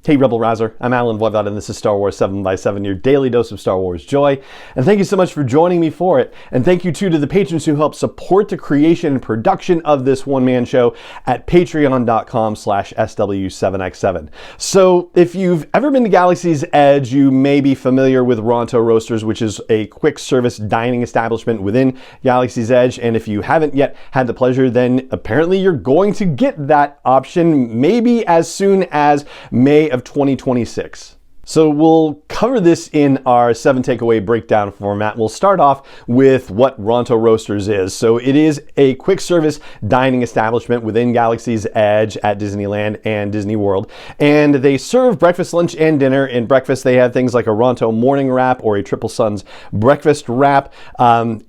Hey Rebel Rouser, I'm Alan Voivod and this is Star Wars 7x7, your daily dose of Star Wars joy. And thank you so much for joining me for it. And thank you too to the patrons who help support the creation and production of this one-man show at patreon.com/SW7x7. So if you've ever been to Galaxy's Edge, you may be familiar with Ronto Roasters, which is a quick service dining establishment within Galaxy's Edge. And if you haven't yet had the pleasure, then apparently you're going to get that option maybe as soon as May of 2026. So we'll cover this in our 7 takeaway breakdown format. We'll start off with what Ronto Roasters is. So it is a quick service dining establishment within Galaxy's Edge at Disneyland and Disney World. And they serve breakfast, lunch, and dinner. In breakfast, they have things like a Ronto morning wrap or a Triple Suns breakfast wrap,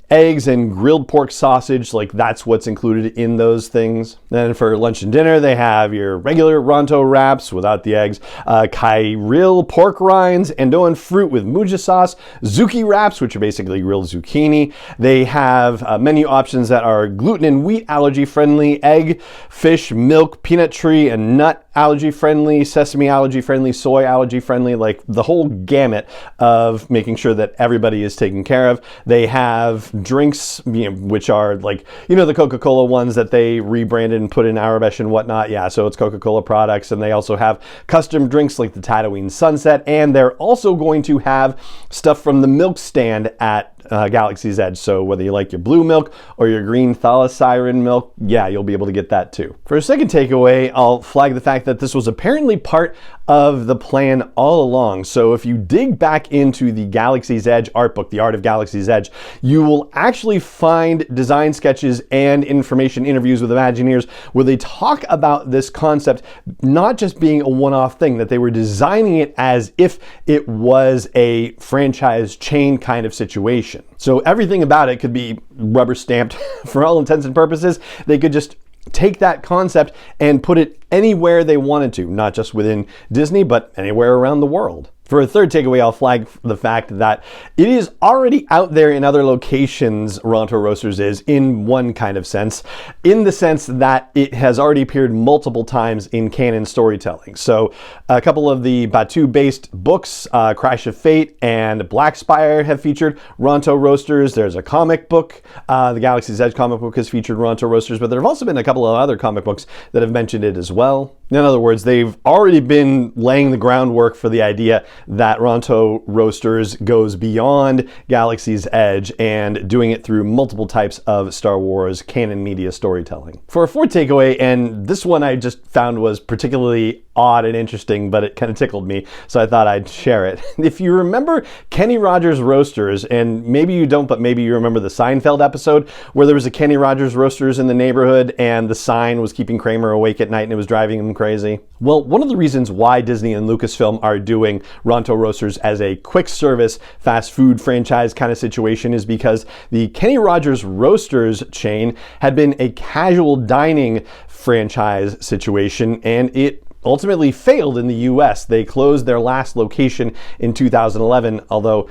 eggs and grilled pork sausage, like that's what's included in those things. Then for lunch and dinner, they have your regular Ronto wraps without the eggs, Kyril pork rinds, Andoan fruit with muja sauce, zuki wraps, which are basically grilled zucchini. They have menu options that are gluten and wheat allergy friendly, egg, fish, milk, peanut tree, and nut allergy friendly, sesame allergy friendly, soy allergy friendly, like the whole gamut of making sure that everybody is taken care of. They have drinks, which are like, the Coca-Cola ones that they rebranded and put in Arabesh and whatnot. Yeah, so it's Coca-Cola products. And they also have custom drinks like the Tatooine Sunset. And they're also going to have stuff from the milk stand at Galaxy's Edge. So whether you like your blue milk or your green thalasiren milk, yeah, you'll be able to get that too. For a second takeaway, I'll flag the fact that this was apparently part of the plan all along. So if you dig back into the Galaxy's Edge art book, The Art of Galaxy's Edge, you will actually find design sketches and information interviews with Imagineers where they talk about this concept not just being a one-off thing, that they were designing it as if it was a franchise chain kind of situation. So everything about it could be rubber stamped for all intents and purposes. They could just take that concept and put it anywhere they wanted to, not just within Disney, but anywhere around the world. For a third takeaway, I'll flag the fact that it is already out there in other locations, Ronto Roasters is, in one kind of sense, in the sense that it has already appeared multiple times in canon storytelling. So a couple of the Batuu-based books, Crash of Fate and Black Spire, have featured Ronto Roasters. There's a comic book, the Galaxy's Edge comic book has featured Ronto Roasters, but there have also been a couple of other comic books that have mentioned it as well. In other words, they've already been laying the groundwork for the idea that Ronto Roasters goes beyond Galaxy's Edge and doing it through multiple types of Star Wars canon media storytelling. For a fourth takeaway, and this one I just found was particularly odd and interesting, but it kind of tickled me, so I thought I'd share it. If you remember Kenny Rogers Roasters, and maybe you don't, but maybe you remember the Seinfeld episode where there was a Kenny Rogers Roasters in the neighborhood and the sign was keeping Kramer awake at night and it was driving him crazy. Well, one of the reasons why Disney and Lucasfilm are doing Ronto Roasters as a quick service fast food franchise kind of situation is because the Kenny Rogers Roasters chain had been a casual dining franchise situation, and it ultimately failed in the US. They closed their last location in 2011, although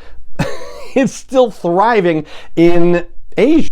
it's still thriving in Asia.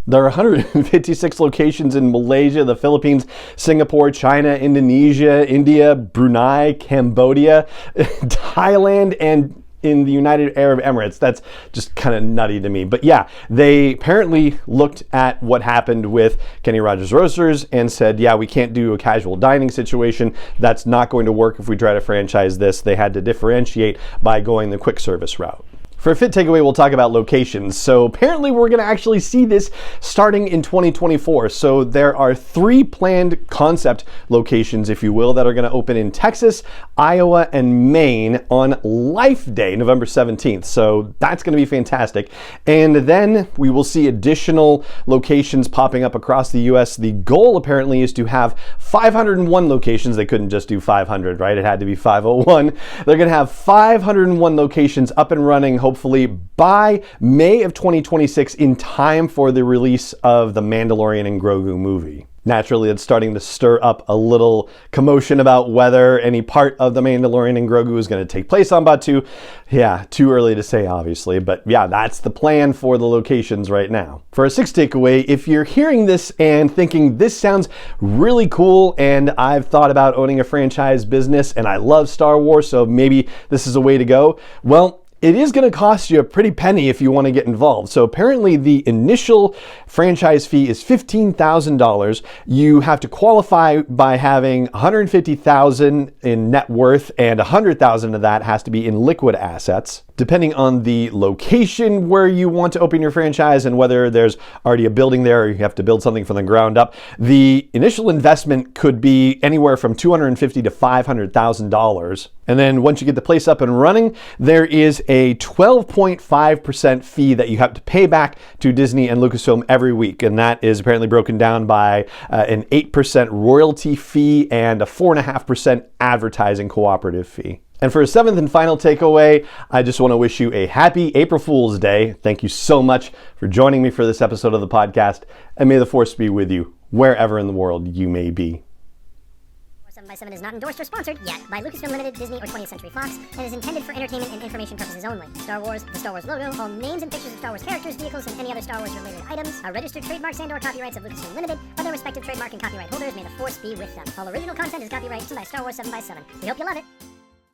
There are 156 locations in Malaysia, the Philippines, Singapore, China, Indonesia, India, Brunei, Cambodia, Thailand, and in the United Arab Emirates. That's just kind of nutty to me. But yeah, they apparently looked at what happened with Kenny Rogers Roasters and said, yeah, we can't do a casual dining situation. That's not going to work if we try to franchise this. They had to differentiate by going the quick service route. For a fifth takeaway, we'll talk about locations. So apparently we're going to actually see this starting in 2024. So there are 3 planned concept locations, if you will, that are going to open in Texas, Iowa, and Maine on Life Day, November 17th. So that's going to be fantastic. And then we will see additional locations popping up across the US. The goal apparently is to have 501 locations. They couldn't just do 500, right? It had to be 501. They're going to have 501 locations up and running, hopefully by May of 2026, in time for the release of the Mandalorian and Grogu movie. Naturally, it's starting to stir up a little commotion about whether any part of The Mandalorian and Grogu is going to take place on Batuu. Yeah, too early to say, obviously, but yeah, that's the plan for the locations right now. For a sixth takeaway, if you're hearing this and thinking this sounds really cool and I've thought about owning a franchise business and I love Star Wars, so maybe this is a way to go, well, it is going to cost you a pretty penny if you want to get involved. So apparently the initial franchise fee is $15,000. You have to qualify by having $150,000 in net worth, and $100,000 of that has to be in liquid assets. Depending on the location where you want to open your franchise and whether there's already a building there or you have to build something from the ground up, the initial investment could be anywhere from $250,000 to $500,000. And then once you get the place up and running, there is a 12.5% fee that you have to pay back to Disney and Lucasfilm every week. And that is apparently broken down by an 8% royalty fee and a 4.5% advertising cooperative fee. And for a seventh and final takeaway, I just want to wish you a happy April Fool's Day. Thank you so much for joining me for this episode of the podcast, and may the Force be with you wherever in the world you may be. 7x7 is not endorsed or sponsored yet by Lucasfilm Limited, Disney, or 20th Century Fox, and is intended for entertainment and information purposes only. Star Wars, the Star Wars logo, all names and pictures of Star Wars characters, vehicles, and any other Star Wars related items are registered trademarks and/or copyrights of Lucasfilm Limited, or their respective trademark and copyright holders. May the Force be with them. All original content is copyrighted by Star Wars 7x7. We hope you love it.